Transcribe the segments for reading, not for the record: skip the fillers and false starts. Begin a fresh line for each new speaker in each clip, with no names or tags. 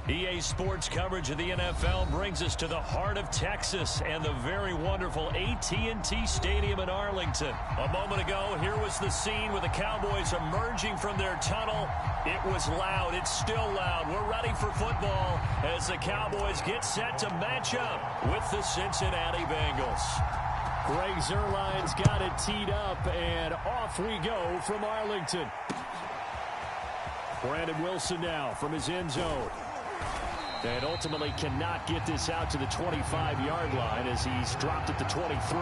EA Sports coverage of the NFL brings us to the heart of Texas and the very wonderful AT&T Stadium in Arlington. A moment ago, here was the scene with the Cowboys emerging from their tunnel. It was loud. It's still loud. We're ready for football as the Cowboys get set to match up with the Cincinnati Bengals. Greg Zuerlein's got it teed up, and off we go from Arlington. Brandon Wilson now from his end zone. And ultimately cannot get this out to the 25-yard line as he's dropped at the 23.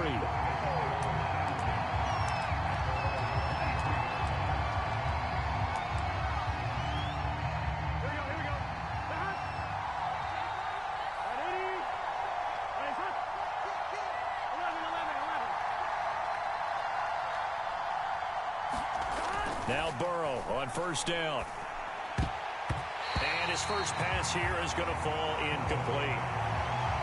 Now Burrow on first down. And his first pass here is going to fall incomplete.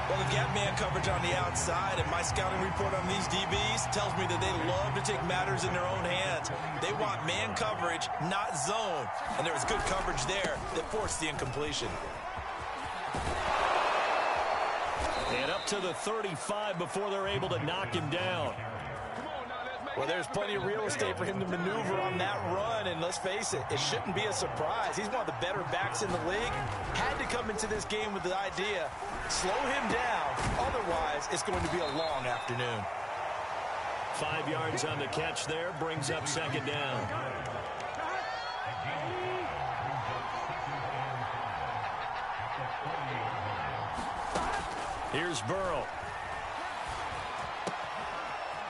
Well, they've got man coverage on the outside, and my scouting report on these DBs tells me that they love to take matters in their own hands. They want man coverage, not zone. And there was good coverage there that forced the incompletion.
And up to the 35 before they're able to knock him down.
Well, there's plenty of real estate for him to maneuver on that run, and let's face it, it shouldn't be a surprise. He's one of the better backs in the league. Had to come into this game with the idea, slow him down, otherwise it's going to be a long afternoon.
5 yards on the catch there, brings up second down. Here's Burrow.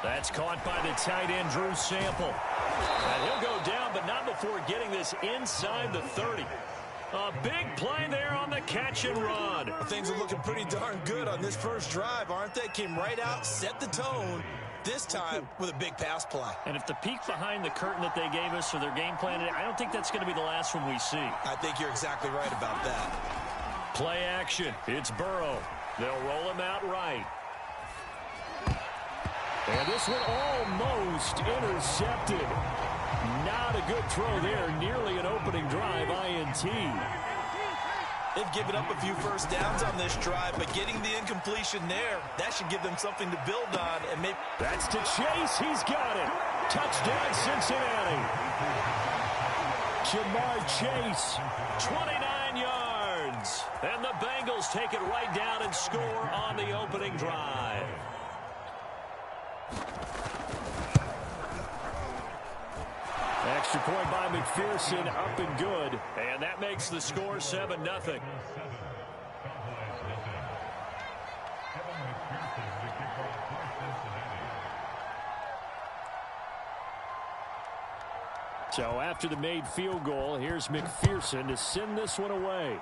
That's caught by the tight end, Drew Sample. And he'll go down, but not before getting this inside the 30. A big play there on the catch and run.
Well, things are looking pretty darn good on this first drive, aren't they? Came right out, set the tone, this time with a big pass play.
And if the peek behind the curtain that they gave us or their game plan, I don't think that's going to be the last one we see.
I think you're exactly right about that.
Play action. It's Burrow. They'll roll him out right. And this one almost intercepted. Not a good throw there. Nearly an opening drive, INT.
They've given up a few first downs on this drive, but getting the incompletion there, that should give them something to build on. And maybe
that's to Chase. He's got it. Touchdown, Cincinnati. Jamar Chase, 29 yards. And the Bengals take it right down and score on the opening drive. Extra point by McPherson, up and good. And that makes the score 7-0. So after the made field goal, here's McPherson to send this one away.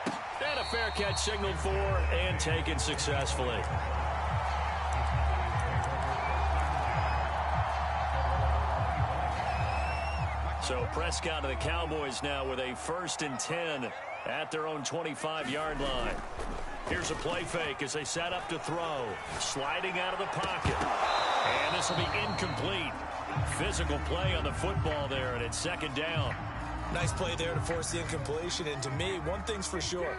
And a fair catch signaled for and taken successfully. So Prescott of the Cowboys now with a 1st and 10 at their own 25-yard line. Here's a play fake as they set up to throw. Sliding out of the pocket. And this will be incomplete. Physical play on the football there, and it's second down.
Nice play there to force the incompletion. And to me, one thing's for sure.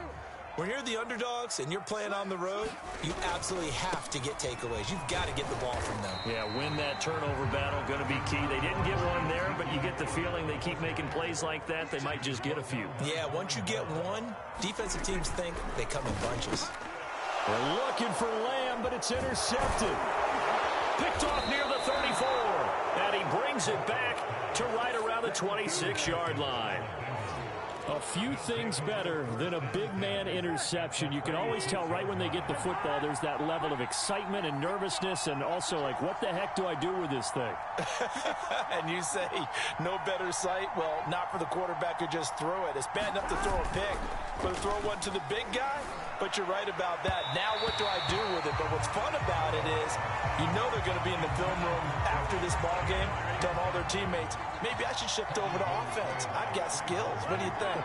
When you're the underdogs and you're playing on the road, you absolutely have to get takeaways. You've got to get the ball from them.
Yeah, win that turnover battle, going to be key. They didn't get one there, but you get the feeling they keep making plays like that, they might just get a few.
Yeah, once you get one, defensive teams think they come in bunches.
They're looking for Lamb, but it's intercepted. Picked off near the 34, and he brings it back to right around the 26-yard line. A few things better than a big man interception. You can always tell right when they get the football, there's that level of excitement and nervousness, and also like, what the heck do I do with this thing?
And you say, no better sight? Well, not for the quarterback to just throw it. It's bad enough to throw a pick, but to throw one to the big guy? But you're right about that. Now what do I do with it? But what's fun about it is you know they're going to be in the film room after this ball game, telling all their teammates, maybe I should shift over to offense. I've got skills. What do you think?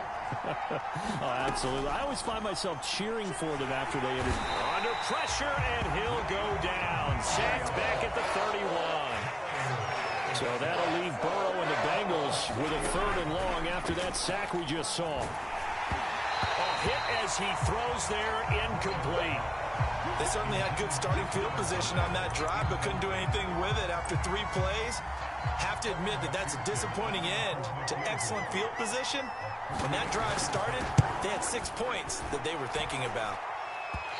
Oh, absolutely. I always find myself cheering for them after they enter. Under pressure, and he'll go down. Sacked back at the 31. So that'll leave Burrow and the Bengals with a 3rd and long after that sack we just saw. hit as he throws there, incomplete.
They certainly had good starting field position on that drive, but couldn't do anything with it after 3 plays. Have to admit that that's a disappointing end to excellent field position. When that drive started, they had 6 points that they were thinking about.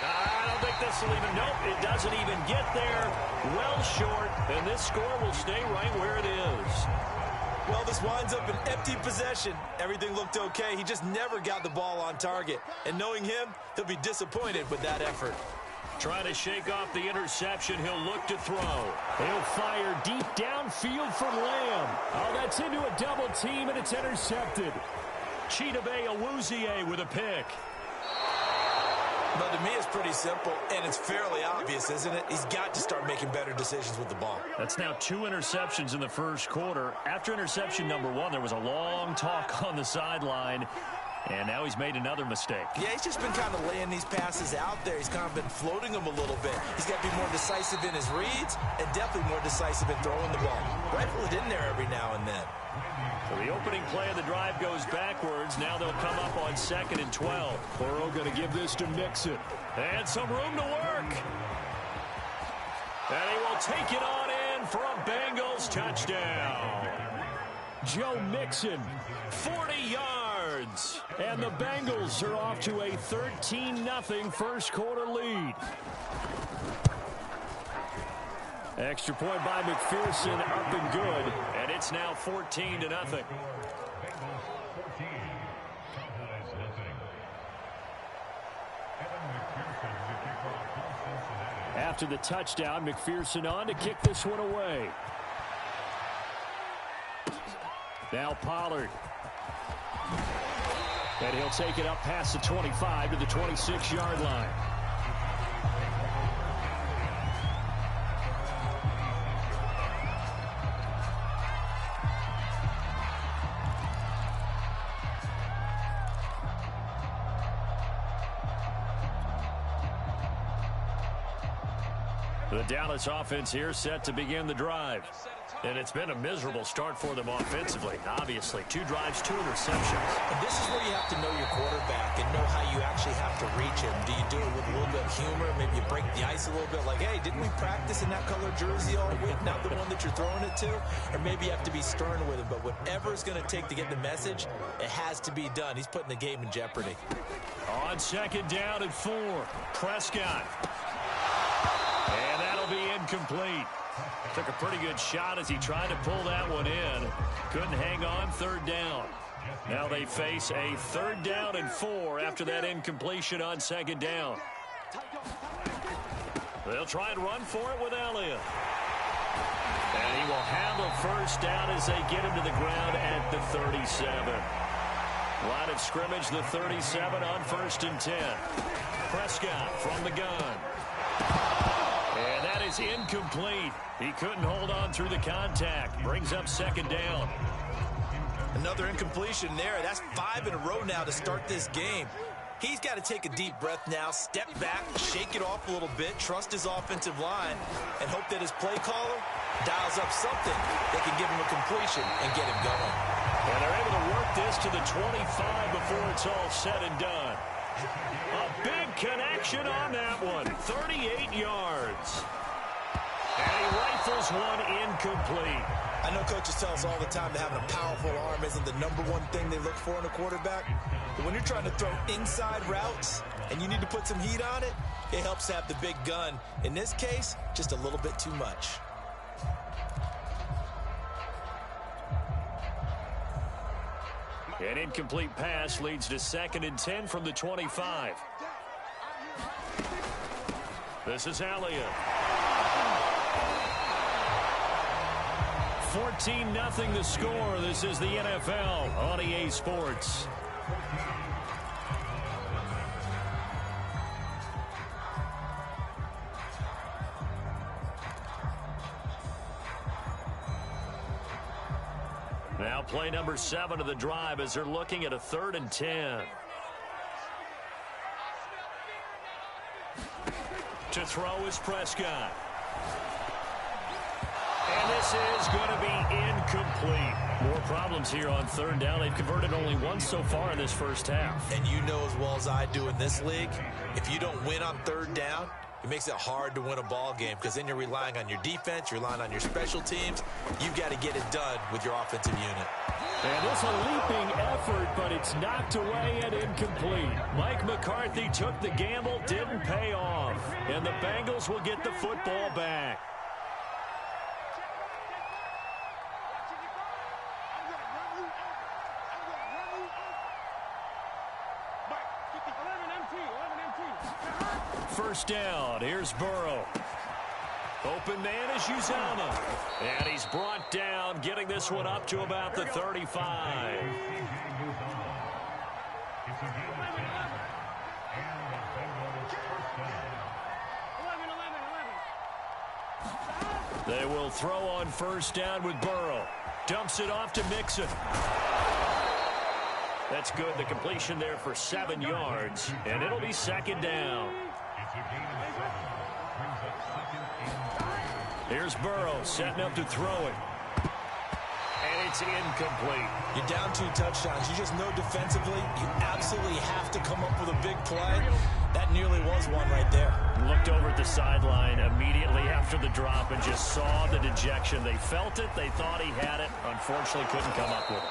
I don't think this will even, nope, it doesn't even get there. Well short, and this score will stay right where it is.
Well, this winds up an empty possession. Everything looked okay. He just never got the ball on target. And knowing him, he'll be disappointed with that effort.
Trying to shake off the interception, he'll look to throw. He'll fire deep downfield for Lamb. Oh, that's into a double team, and it's intercepted. Chidobe Awuzie with a pick.
But to me, it's pretty simple, and it's fairly obvious, isn't it? He's got to start making better decisions with the ball.
That's now 2 interceptions in the first quarter. After interception number 1, there was a long talk on the sideline, and now he's made another mistake.
Yeah, he's just been kind of laying these passes out there. He's kind of been floating them a little bit. He's got to be more decisive in his reads and definitely more decisive in throwing the ball. Rifle it in there every now and then.
So the opening play of the drive goes backwards. Now they'll come up on 2nd and 12. Burrow going to give this to Mixon. And some room to work. And he will take it on in for a Bengals touchdown. Joe Mixon, 40 yards. And the Bengals are off to a 13-0 first quarter lead. Extra point by McPherson, up and good, and it's now 14-0. After the touchdown, McPherson on to kick this one away. Now Pollard. And he'll take it up past the 25 to the 26-yard line. The Dallas offense here set to begin the drive. And it's been a miserable start for them offensively. Obviously, 2 drives, 2 interceptions.
And this is where you have to know your quarterback and know how you actually have to reach him. Do you do it with a little bit of humor? Maybe you break the ice a little bit like, hey, didn't we practice in that color jersey all week? Not the one that you're throwing it to? Or maybe you have to be stern with him. But whatever it's going to take to get the message, it has to be done. He's putting the game in jeopardy.
On 2nd down and 4, Prescott. And that'll be incomplete. Took a pretty good shot as he tried to pull that one in. Couldn't hang on 3rd down. Now they face a 3rd down and 4 after that incompletion on 2nd down. They'll try and run for it with Elliott. And he will have a 1st down as they get him to the ground at the 37. Line of scrimmage, the 37 on 1st and 10. Prescott from the gun. And that is incomplete. He couldn't hold on through the contact. Brings up 2nd down.
Another incompletion there. That's 5 in a row now to start this game. He's got to take a deep breath now, step back, shake it off a little bit, trust his offensive line, and hope that his play caller dials up something that can give him a completion and get him going.
And they're able to work this to the 25 before it's all said and done. A big connection on that one. 38 yards. And he rifles one incomplete.
I know coaches tell us all the time that having a powerful arm isn't the #1 thing they look for in a quarterback. But when you're trying to throw inside routes and you need to put some heat on it, it helps to have the big gun. In this case, just a little bit too much.
An incomplete pass leads to 2nd and 10 from the 25. This is Elliott. 14-0 the score. This is the NFL on EA Sports. Now play number 7 of the drive as they're looking at a 3rd and 10. To throw is Prescott. And this is going to be incomplete. More problems here on third down. They've converted only once so far in this first half.
And you know as well as I do in this league, if you don't win on third down, it makes it hard to win a ball game because then you're relying on your defense, you're relying on your special teams. You've got to get it done with your offensive unit.
And it's a leaping effort, but it's knocked away and incomplete. Mike McCarthy took the gamble, didn't pay off. And the Bengals will get the football back. First down, here's Burrow. Open man is Uzama. And he's brought down, getting this one up to about the 35. They will throw on first down with Burrow. Dumps it off to Mixon. That's good. The completion there for 7 yards. And it'll be second down. Here's Burrow setting up to throw it. And it's incomplete.
You're down 2 touchdowns. You just know defensively you absolutely have to come up with a big play. That nearly was one right there.
Looked over at the sideline immediately after the drop and just saw the dejection. They felt it. They thought he had it. Unfortunately, couldn't come up with it.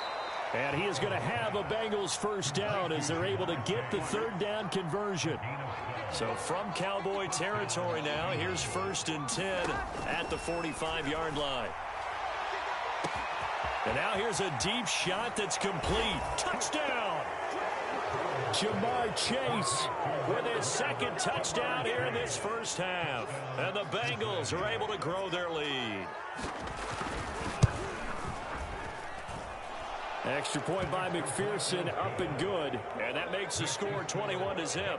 And he is going to have a Bengals first down as they're able to get the third down conversion. So from Cowboy territory now, here's 1st and 10 at the 45-yard line. And now here's a deep shot that's complete. Touchdown! Jamar Chase with his 2nd touchdown here in this first half. And the Bengals are able to grow their lead. Extra point by McPherson, up and good. And that makes the score 21-0.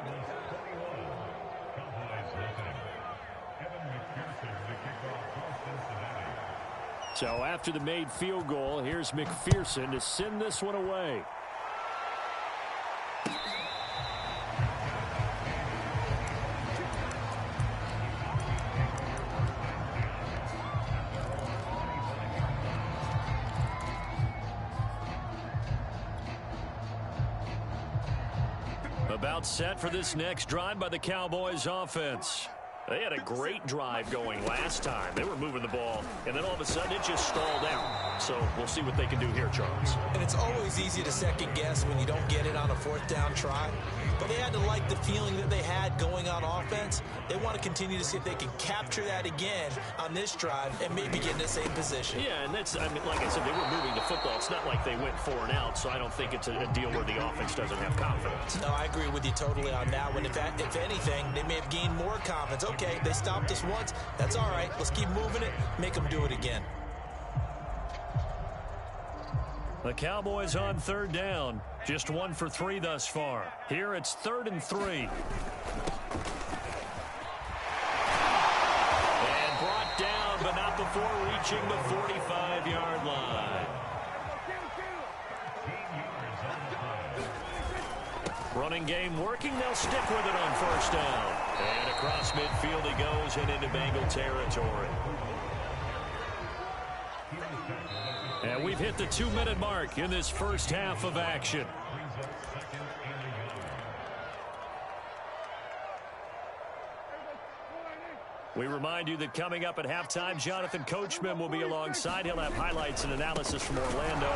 So after the made field goal, here's McPherson to send this one away. About set for this next drive by the Cowboys offense. They had a great drive going last time. They were moving the ball, and then all of a sudden it just stalled out. So we'll see what they can do here, Charles.
And it's always easy to second guess when you don't get it on a 4th down try. But they had to like the feeling that they had going on offense. They want to continue to see if they can capture that again on this drive and maybe get in the same position.
Yeah, and that's, I mean, like I said, they were moving the football. It's not like they went 4 and out, so I don't think it's a deal where the offense doesn't have confidence.
No, I agree with you totally on that one. If anything, they may have gained more confidence. Okay, they stopped us once. That's all right. Let's keep moving it. Make them do it again.
The Cowboys on third down. Just 1 for 3 thus far. Here it's 3rd and 3. And brought down, but not before reaching the 45-yard line. Running game working. They'll stick with it on first down. And across midfield he goes and into Bengal territory. And we've hit the 2-minute mark in this first half of action. We remind you that coming up at halftime, Jonathan Coachman will be alongside. He'll have highlights and analysis from Orlando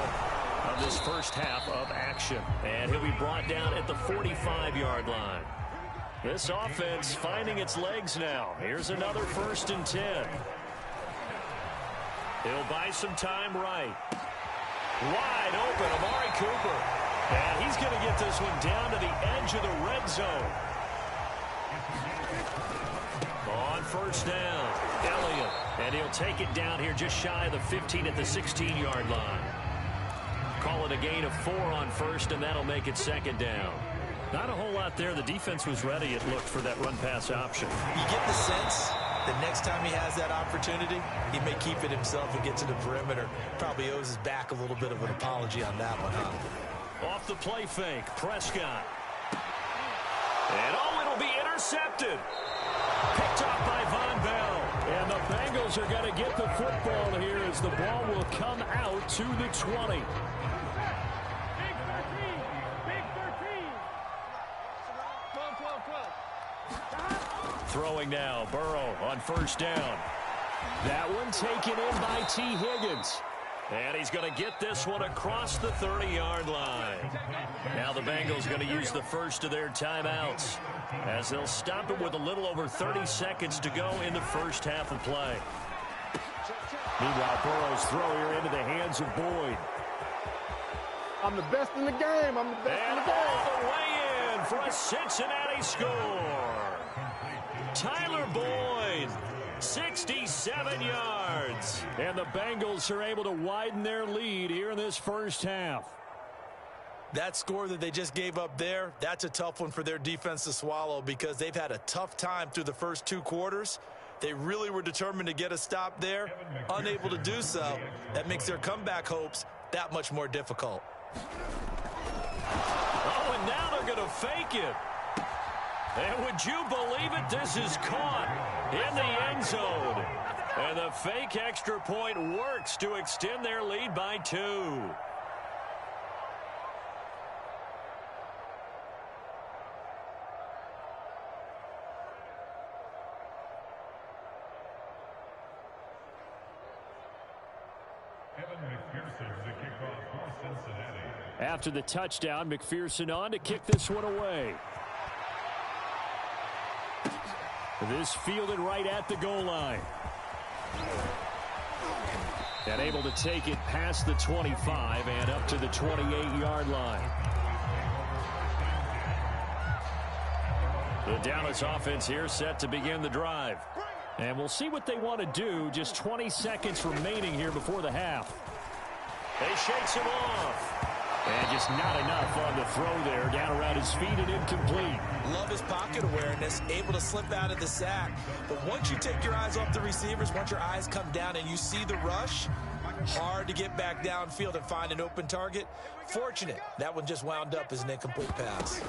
of this first half of action. And he'll be brought down at the 45-yard line. This offense finding its legs now. Here's another 1st and 10. He'll buy some time right. Wide open, Amari Cooper. And he's going to get this one down to the edge of the red zone. On first down, Elliott. And he'll take it down here just shy of the 15 at the 16-yard line. Call it a gain of 4 on first, and that'll make it second down. Not a whole lot there. The defense was ready, it looked, for that run-pass option.
You get the sense that next time he has that opportunity, he may keep it himself and get to the perimeter. Probably owes his back a little bit of an apology on that one, huh?
Off the play fake, Prescott. And, oh, it'll be intercepted. Picked off by Von Bell. And the Bengals Bengals are going to get the football here as the ball will come out to the 20. Throwing now, Burrow on first down. That one taken in by T. Higgins. And he's going to get this one across the 30-yard line. Now the Bengals going to use the first of their timeouts as they'll stop it with a little over 30 seconds to go in the first half of play. Meanwhile, Burrow's throw here into the hands of Boyd.
I'm the best in the game. I'm the best in the game.
All the way in for a Cincinnati score. Tyler Boyd, 67 yards. And the Bengals are able to widen their lead here in this first half.
That score that they just gave up there, that's a tough one for their defense to swallow because they've had a tough time through the first 2 quarters. They really were determined to get a stop there, unable to do so. That makes their comeback hopes that much more difficult.
Oh, and now they're going to fake it. And would you believe it? This is caught in the end zone. And the fake extra point works to extend their lead by 2. After the touchdown, McPherson on to kick this one away. This fielded right at the goal line. And able to take it past the 25 and up to the 28-yard line. The Dallas offense here set to begin the drive. And we'll see what they want to do. Just 20 seconds remaining here before the half. They shakes him off. And just not enough on the throw there. Down around his feet and incomplete.
Love his pocket awareness, able to slip out of the sack. But once you take your eyes off the receivers, once your eyes come down and you see the rush, hard to get back downfield and find an open target. Fortunate, that one just wound up as an incomplete pass.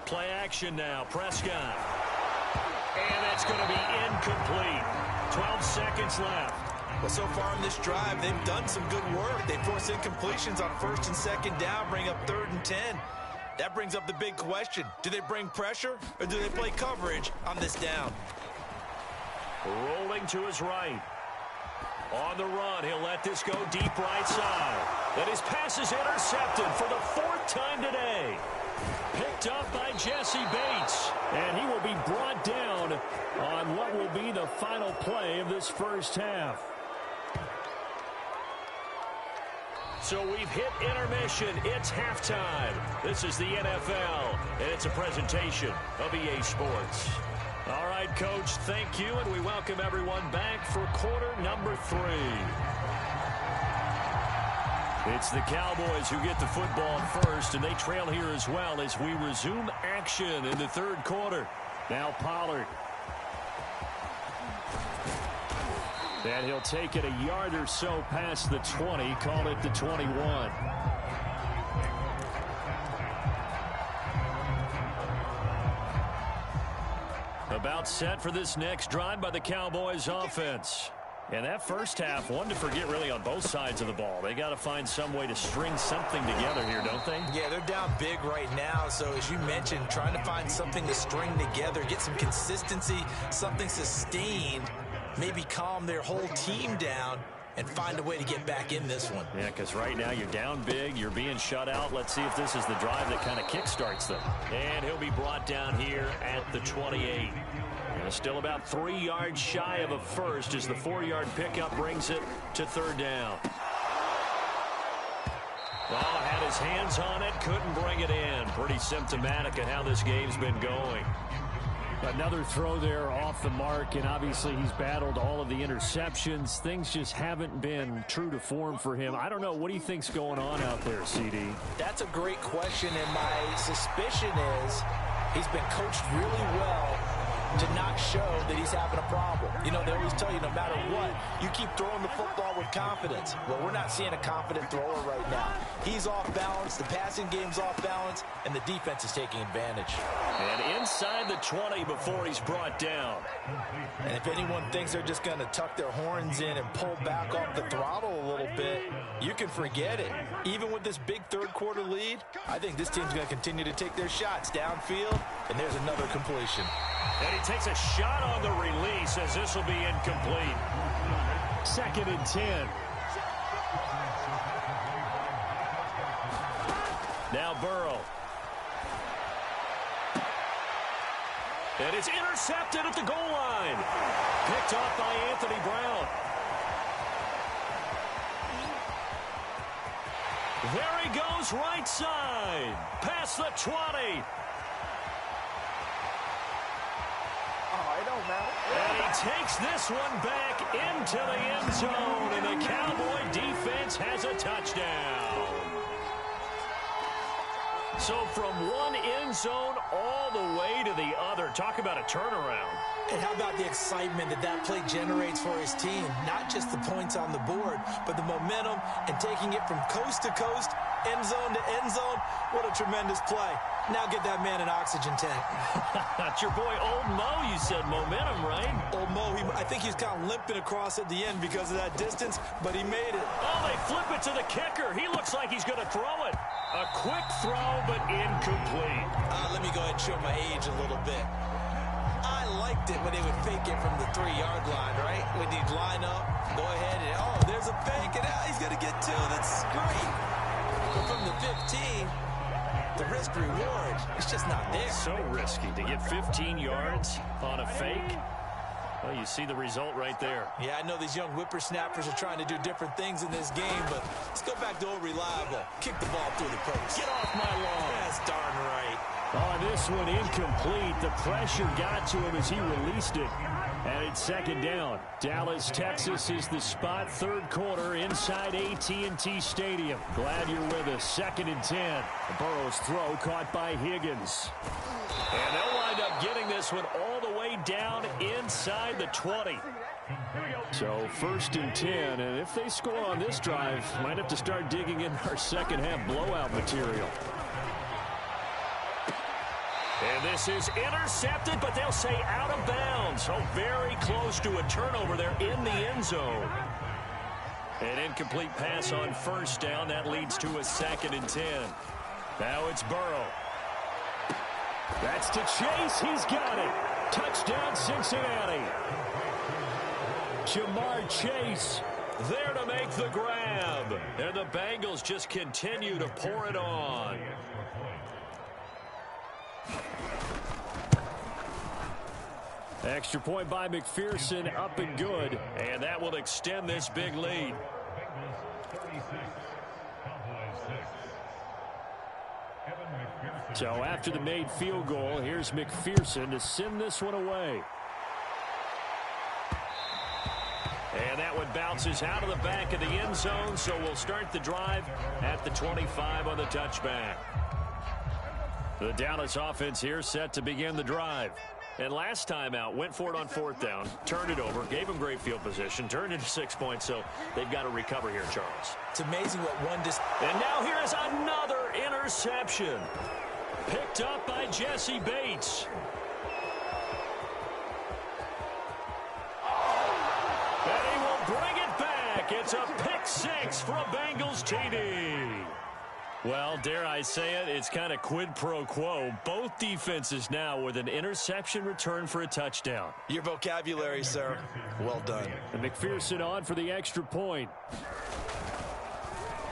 Play action now, Prescott. And that's going to be incomplete. 12 seconds left.
Well, so far in this drive, they've done some good work. They force incompletions on 1st and 2nd down, bring up 3rd and 10. That brings up the big question. Do they bring pressure or do they play coverage on this down?
Rolling to his right. On the run, he'll let this go deep right side. And his pass is intercepted for the 4th time today. Picked up by Jesse Bates. And he will be brought down on what will be the final play of this first half. So we've hit intermission. It's halftime. This is the NFL, and it's a presentation of EA Sports. All right, Coach, thank you, and we welcome everyone back for quarter number 3. It's the Cowboys who get the football first, and they trail here as well as we resume action in the 3rd quarter. Now Pollard. And he'll take it a yard or so past the 20, call it the 21. About set for this next drive by the Cowboys offense. And that first half, one to forget really on both sides of the ball. They got to find some way to string something together here, don't they?
Yeah, they're down big right now. So as you mentioned, trying to find something to string together, get some consistency, something sustained. Maybe calm their whole team down and find a way to get back in this one.
Yeah, because right now you're down big. You're being shut out. Let's see if this is the drive that kind of kickstarts them. And he'll be brought down here at the 28. And still about 3 yards shy of a first as the 4-yard pickup brings it to 3rd down. Well, had his hands on it, couldn't bring it in. Pretty symptomatic of how this game's been going. Another throw there off the mark, and obviously he's battled all of the interceptions. Things just haven't been true to form for him. I don't know. What do you think's going on out there, CD?
That's a great question, and my suspicion is he's been coached really well to not show that he's having a problem. You know, they always tell you no matter what, you keep throwing the football with confidence. Well, we're not seeing a confident thrower right now. He's off balance, the passing game's off balance, and the defense is taking advantage.
And inside the 20 before he's brought down.
And if anyone thinks they're just going to tuck their horns in and pull back off the throttle a little bit, you can forget it. Even with this big third-quarter lead, I think this team's going to continue to take their shots downfield, and there's another completion.
And he takes a shot on the release as this will be incomplete. 2nd and 10. Now Burrow. And it's intercepted at the goal line. Picked off by Anthony Brown. There he goes, right side. Past the 20. And he takes this one back into the end zone. And the Cowboy defense has a touchdown. So from one end zone all the way to the other. Talk about a turnaround.
And how about the excitement that that play generates for his team? Not just the points on the board, but the momentum and taking it from coast to coast, end zone to end zone. What a tremendous play. Now get that man an oxygen tank.
That's your boy Old Mo, you said. Momentum, right?
Old Mo, I think he's kind of limping across at the end because of that distance, but he made it.
Oh, they flip it to the kicker. He looks like he's going to throw it. A quick throw, but incomplete.
Let me go ahead and show my age a little bit. I liked it when they would fake it from the 3-yard line, right? When he'd line up, go ahead and, oh, there's a fake, and he's going to get 2. That's great. But from the 15, the risk-reward, it's just not there.
So risky to get 15 yards on a fake. Well, you see the result right there.
Yeah, I know these young whippersnappers are trying to do different things in this game, but let's go back to old reliable. Kick the ball through the post.
Get off my lawn.
That's darn right.
Oh, this one incomplete. The pressure got to him as he released it. And it's 2nd down. Dallas, Texas is the spot. 3rd quarter inside AT&T Stadium. Glad you're with us. 2nd and 10. Burrow's throw caught by Higgins. And they'll wind up getting this one all the way down inside the 20. So 1st and 10. And if they score on this drive, might have to start digging in our second half blowout material. And this is intercepted, but they'll say out of bounds. So very close to a turnover there in the end zone. An incomplete pass on 1st down. That leads to a 2nd and 10. Now it's Burrow. That's to Chase. He's got it. Touchdown, Cincinnati. Jamar Chase there to make the grab. And the Bengals just continue to pour it on. Extra point by McPherson, up and good. And that will extend this big lead. So after the made field goal, here's McPherson to send this one away. And that one bounces out of the back of the end zone, so we'll start the drive at the 25 on the touchback. The Dallas offense here set to begin the drive. And last time out, went for it on 4th down, turned it over, gave them great field position, turned into 6 points, so they've got to recover here, Charles.
It's amazing what one
And now here is another interception. Picked up by Jesse Bates. And he will bring it back. It's a pick 6 for a Bengals TD. Well, dare I say it, it's kind of quid pro quo. Both defenses now with an interception return for a touchdown.
Your vocabulary, sir. Well done.
And McPherson on for the extra point.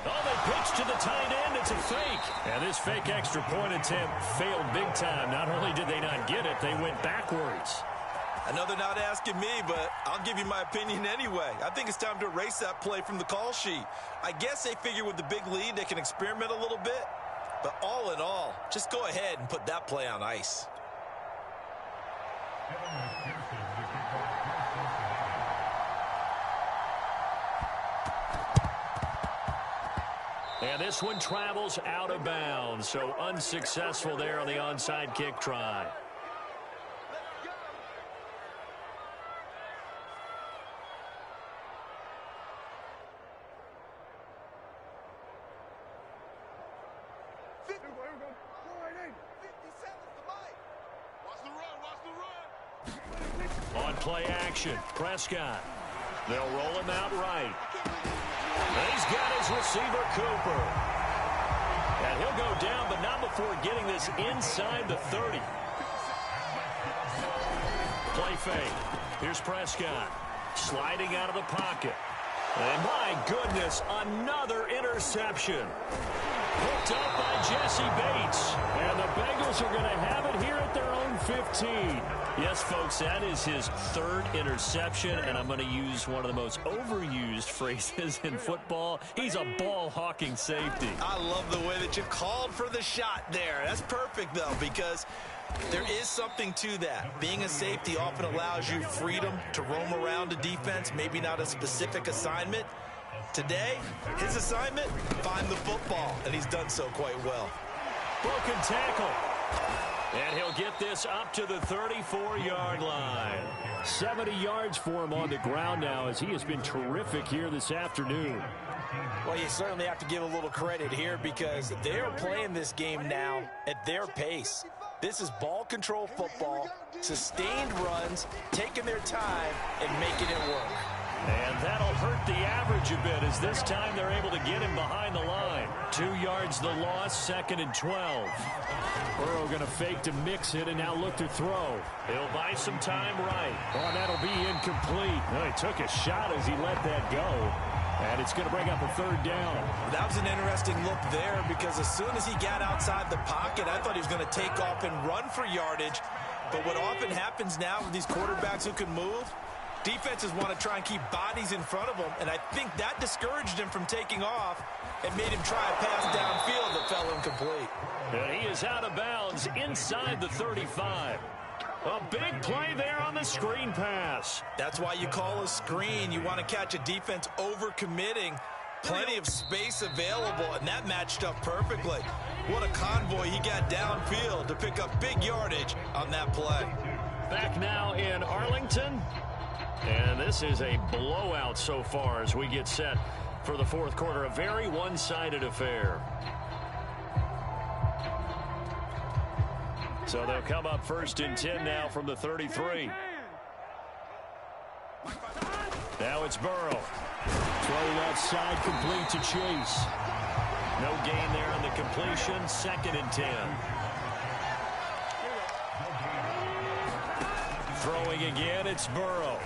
Oh, they pitch to the tight end. It's a fake. And this fake extra point attempt failed big time. Not only did they not get it, they went backwards.
I know they're not asking me, but I'll give you my opinion anyway. I think it's time to erase that play from the call sheet. I guess they figure with the big lead they can experiment a little bit. But all in all, just go ahead and put that play on ice.
And this one travels out of bounds, so unsuccessful there on the onside kick try. On play action, Prescott. They'll roll him out right. He's got his receiver, Cooper. And he'll go down, but not before getting this inside the 30. Play fake. Here's Prescott. Sliding out of the pocket. And my goodness, another interception. Hooked up by Jesse Bates. And the Bengals are going to have it here at their own 15. Yes, folks, that is his third interception, and I'm going to use one of the most overused phrases in football. He's a ball-hawking safety.
I love the way that you called for the shot there. That's perfect, though, because there is something to that. Being a safety often allows you freedom to roam around a defense, maybe not a specific assignment. Today, his assignment, find the football, and he's done so quite well.
Broken tackle. And he'll get this up to the 34-yard line. 70 yards for him on the ground now as he has been terrific here this afternoon.
Well, you certainly have to give a little credit here because they're playing this game now at their pace. This is ball control football, sustained runs, taking their time and making it work.
And that'll hurt the average a bit as this time they're able to get him behind the line. 2 yards the loss, 2nd and 12. Burrow going to fake to mix it and now look to throw. He'll buy some time right. Oh, that'll be incomplete. Oh, he took a shot as he let that go. And it's going to bring up a 3rd down.
That was an interesting look there because as soon as he got outside the pocket, I thought he was going to take off and run for yardage. But what often happens now with these quarterbacks who can move, defenses want to try and keep bodies in front of them, and I think that discouraged him from taking off and made him try a pass downfield that fell incomplete.
And he is out of bounds inside the 35. A big play there on the screen pass.
That's why you call a screen. You want to catch a defense over-committing. Plenty of space available, and that matched up perfectly. What a convoy he got downfield to pick up big yardage on that play.
Back now in Arlington. And this is a blowout so far as we get set for the 4th quarter. A very one-sided affair. So they'll come up 1st and 10 now from the 33. Now it's Burrow. Throw outside, complete to Chase. No gain there on the completion. 2nd and 10. Throwing again, it's Burrow.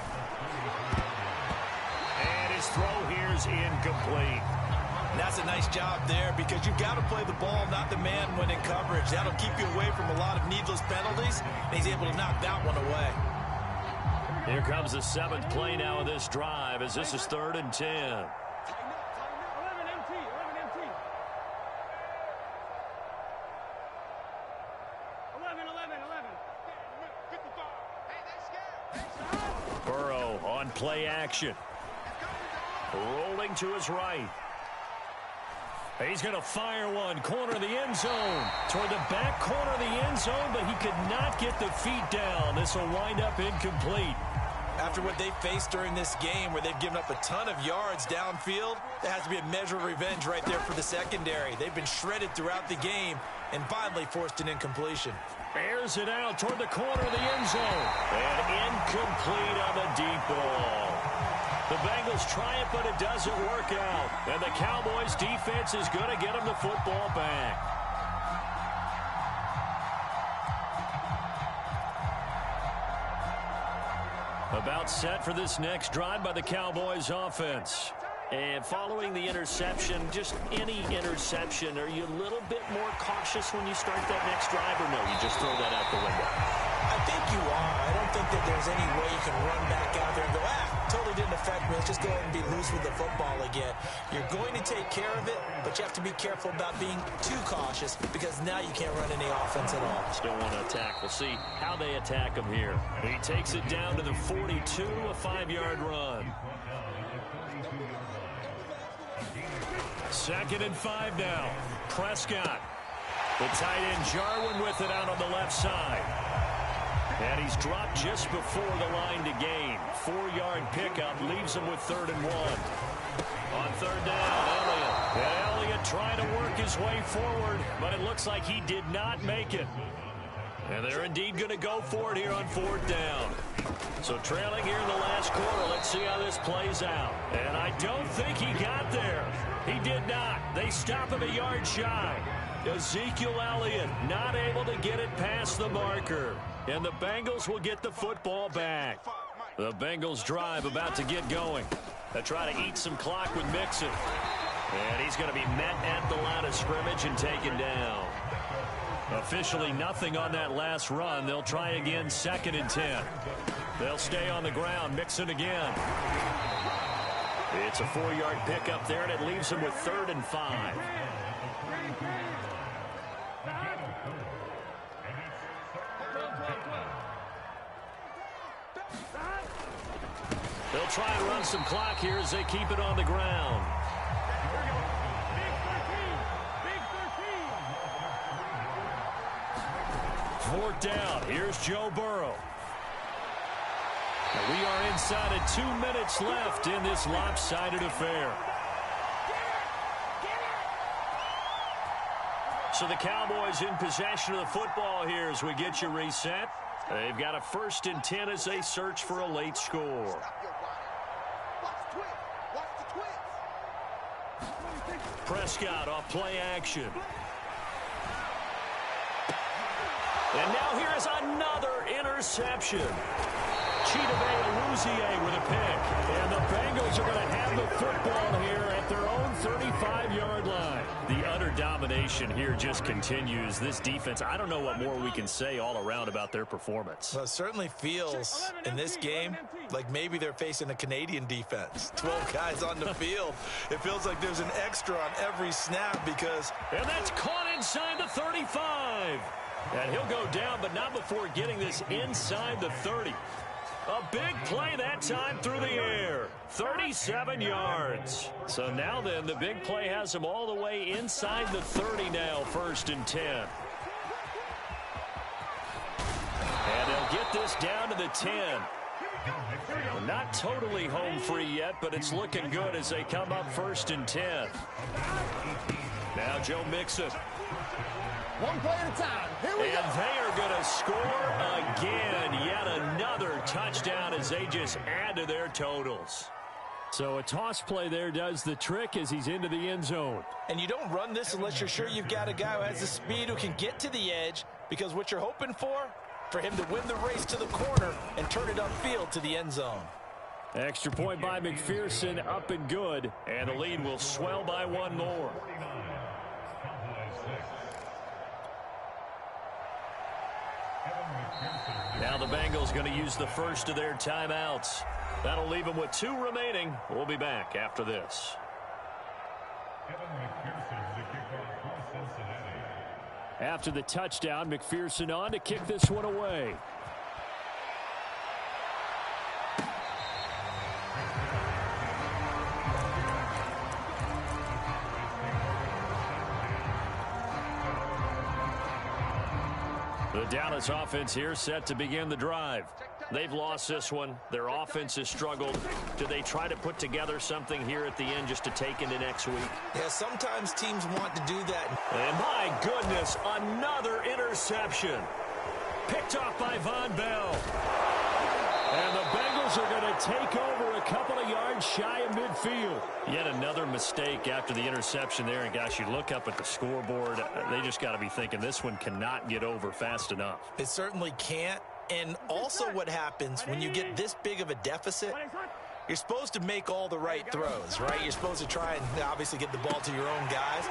And his throw here is incomplete.
That's a nice job there because you've got to play the ball, not the man when in coverage. That'll keep you away from a lot of needless penalties, and he's able to knock that one away.
Here comes the 7th play now of this drive as this is 3rd and 10.
11 MT.
Burrow on play action. Rolling to his right. He's going to fire one. Corner of the end zone. Toward the back corner of the end zone, but he could not get the feet down. This will wind up incomplete.
After what they faced during this game where they've given up a ton of yards downfield, there has to be a measure of revenge right there for the secondary. They've been shredded throughout the game and finally forced an incompletion.
Airs it out toward the corner of the end zone. And incomplete on the deep ball. The Bengals try it, but it doesn't work out. And the Cowboys' defense is going to get them the football back. About set for this next drive by the Cowboys offense. And following the interception, just any interception, are you a little bit more cautious when you start that next drive, or no, you just throw that out the window?
I think you are. I don't think that there's any way you can run back out there and go, totally didn't affect me. Let's just go ahead and be loose with the football again. You're going to take care of it, but you have to be careful about being too cautious because now you can't run any offense at all.
Still want to attack. We'll see how they attack him here. He takes it down to the 42, a 5-yard run. 2nd and 5 now. Prescott. The tight end Jarwin with it out on the left side. And he's dropped just before the line to gain. 4-yard pickup leaves him with 3rd and 1. On 3rd down, Elliott. And Elliott trying to work his way forward, but it looks like he did not make it. And they're indeed going to go for it here on 4th down. So trailing here in the last quarter. Let's see how this plays out. And I don't think he got there. He did not. They stop him a yard shy. Ezekiel Elliott not able to get it past the marker. And the Bengals will get the football back. The Bengals drive about to get going. They try to eat some clock with Mixon. And he's going to be met at the line of scrimmage and taken down. Officially nothing on that last run. They'll try again, 2nd and 10. They'll stay on the ground. Mixon again. It's a 4-yard pickup there, and it leaves him with 3rd and 5. They'll try and run some clock here as they keep it on the ground. Fourth down. Here's Joe Burrow. Now we are inside of 2 minutes left in this lopsided affair. So the Cowboys in possession of the football here as we get you reset. They've got a 1st and 10 as they search for a late score. Prescott off play action. And now here is another interception. Chidobe Awuzie with a pick. And the Bengals are going to have the football here at their own 35-yard line. The utter domination here just continues. This defense, I don't know what more we can say all around about their performance.
Well, it certainly feels in this game like maybe they're facing a Canadian defense. 12 guys on the field. It feels like there's an extra on every snap because...
And that's caught inside the 35. And he'll go down, but not before getting this inside the 30. A big play that time through the air. 37 yards. So now then, the big play has him all the way inside the 30 now, 1st and 10. And they'll get this down to the 10. We're not totally home free yet, but it's looking good as they come up 1st and 10. Now Joe Mixon.
One play at a time. Here we go.
And they are going to score again. Yet another touchdown as they just add to their totals. So a toss play there does the trick as he's into the end zone.
And you don't run this unless you're sure you've got a guy who has the speed who can get to the edge, because what you're hoping for him to win the race to the corner and turn it upfield to the end zone.
Extra point by McPherson, up and good. And the lead will swell by one more. Now the Bengals going to use the first of their timeouts. That'll leave them with 2 remaining. We'll be back after this. After the touchdown, McPherson on to kick this one away. The Dallas offense here set to begin the drive. They've lost this one. Their offense has struggled. Do they try to put together something here at the end just to take into next week?
Yeah, sometimes teams want to do that.
And my goodness, another interception. Picked off by Von Bell. And the Bengals are going to take over a couple of yards shy of midfield. Yet another mistake after the interception there. And, gosh, you look up at the scoreboard. They just got to be thinking this one cannot get over fast enough.
It certainly can't. And also what happens when you get this big of a deficit, you're supposed to make all the right throws, right? You're supposed to try and obviously get the ball to your own guys.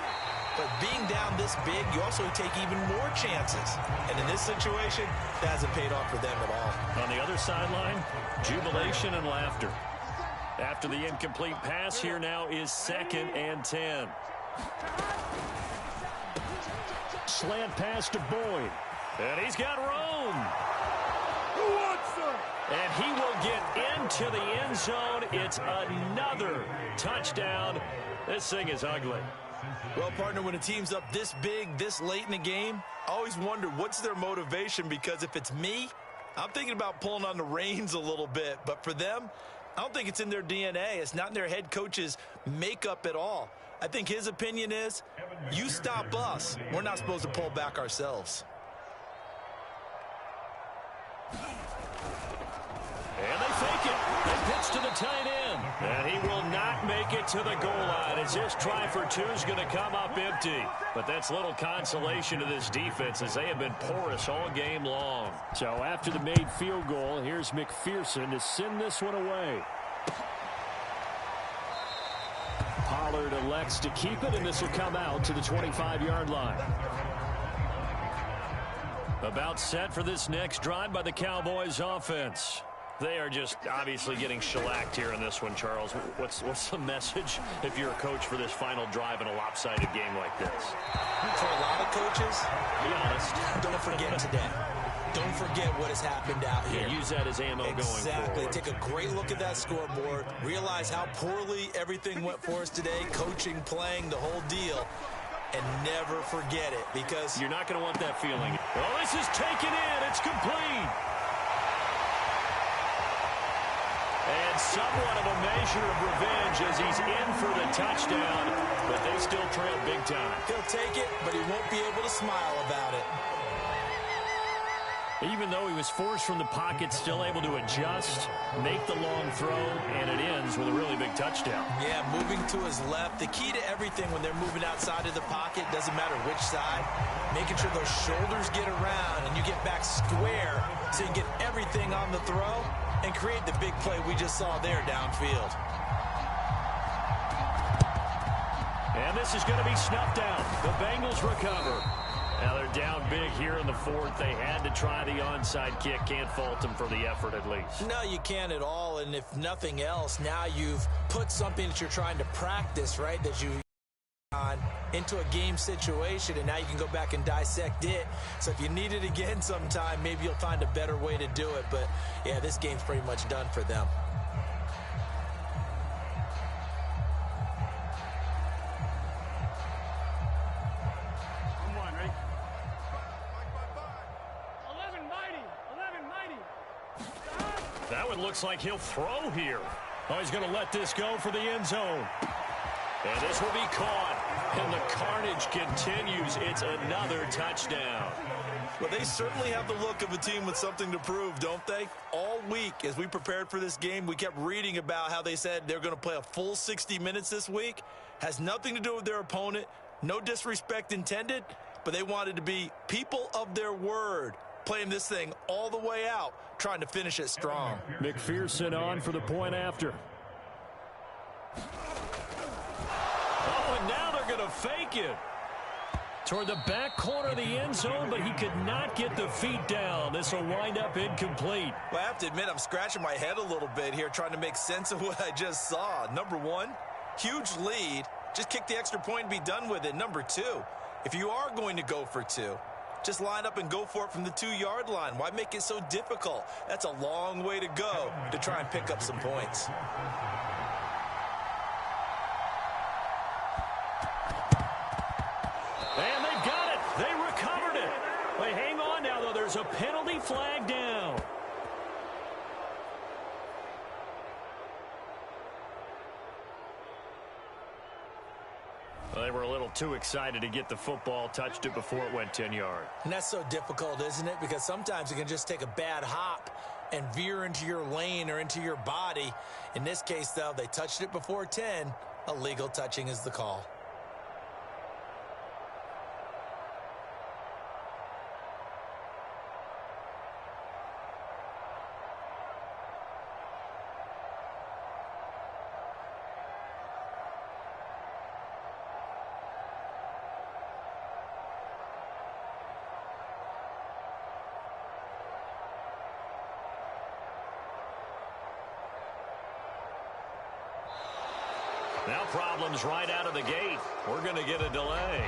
But being down this big, you also take even more chances. And in this situation, that hasn't paid off for them at all.
On the other sideline, jubilation and laughter. After the incomplete pass, here now is 2nd and 10. Slant pass to Boyd. And he's got room. And he will get into the end zone. It's another touchdown. This thing is ugly.
Well, partner, when a team's up this big, this late in the game, I always wonder what's their motivation, because if it's me, I'm thinking about pulling on the reins a little bit. But for them, I don't think it's in their DNA. It's not in their head coach's makeup at all. I think his opinion is, you stop us. We're not supposed to pull back ourselves.
And they fake it. They pitch to the tight end. And he will not make it to the goal line as his try for two is going to come up empty. But that's little consolation to this defense as they have been porous all game long. So after the made field goal, here's McPherson to send this one away. Pollard elects to keep it, and this will come out to the 25-yard line. About set for this next drive by the Cowboys offense. They are just obviously getting shellacked here in this one, Charles. What's the message if you're a coach for this final drive in a lopsided game like this?
For a lot of coaches,
be honest,
don't forget today. Don't forget what has happened out here.
Yeah, use that as ammo going forward.
Exactly. Take a great look at that scoreboard. Realize how poorly everything went for us today. Coaching, playing, the whole deal. And never forget it because
you're not going to want that feeling. Well, this is taken in. It's complete. And somewhat of a measure of revenge as he's in for the touchdown, but they still trail big time.
He'll take it, but he won't be able to smile about it.
Even though he was forced from the pocket, still able to adjust, make the long throw, and it ends with a really big touchdown.
Yeah, moving to his left. The key to everything when they're moving outside of the pocket, doesn't matter which side, making sure those shoulders get around and you get back square so you get everything on the throw and create the big play we just saw there downfield.
And this is going to be snuffed out. The Bengals recover. Now they're down big here in the fourth. They had to try the onside kick. Can't fault them for the effort at least.
No, you can't at all. And if nothing else, now you've put something that you're trying to practice, right, that you on into a game situation, and now you can go back and dissect it. So if you need it again sometime, maybe you'll find a better way to do it. But, yeah, this game's pretty much done for them.
That one looks like he'll throw here. Oh, he's going to let this go for the end zone. And this will be caught. And the carnage continues. It's another touchdown.
Well, they certainly have the look of a team with something to prove, don't they? All week, as we prepared for this game, we kept reading about how they said they're going to play a full 60 minutes this week. Has nothing to do with their opponent. No disrespect intended, but they wanted to be people of their word, playing this thing all the way out, trying to finish it strong.
McPherson on for the point after. Oh, and now they're going to fake it. Toward the back corner of the end zone, but he could not get the feet down. This will wind up incomplete.
Well, I have to admit, I'm scratching my head a little bit here, trying to make sense of what I just saw. Number one, huge lead. Just kick the extra point and be done with it. Number two, if you are going to go for two, just line up and go for it from the 2-yard line. Why make it so difficult? That's a long way to go to try and pick up some points.
And they've got it. They recovered it. They hang on now, though. There's a penalty flag down. Well, they were a little too excited to get the football, touched it before it went 10 yards.
And that's so difficult, isn't it? Because sometimes you can just take a bad hop and veer into your lane or into your body. In this case, though, they touched it before 10. Illegal touching is the call.
Now problems right out of the gate. We're going to get a delay.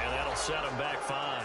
And that'll set them back 5.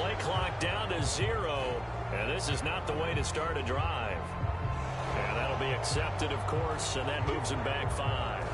Play clock down to 0, and this is not the way to start a drive. And that'll be accepted, of course, and that moves him back 5.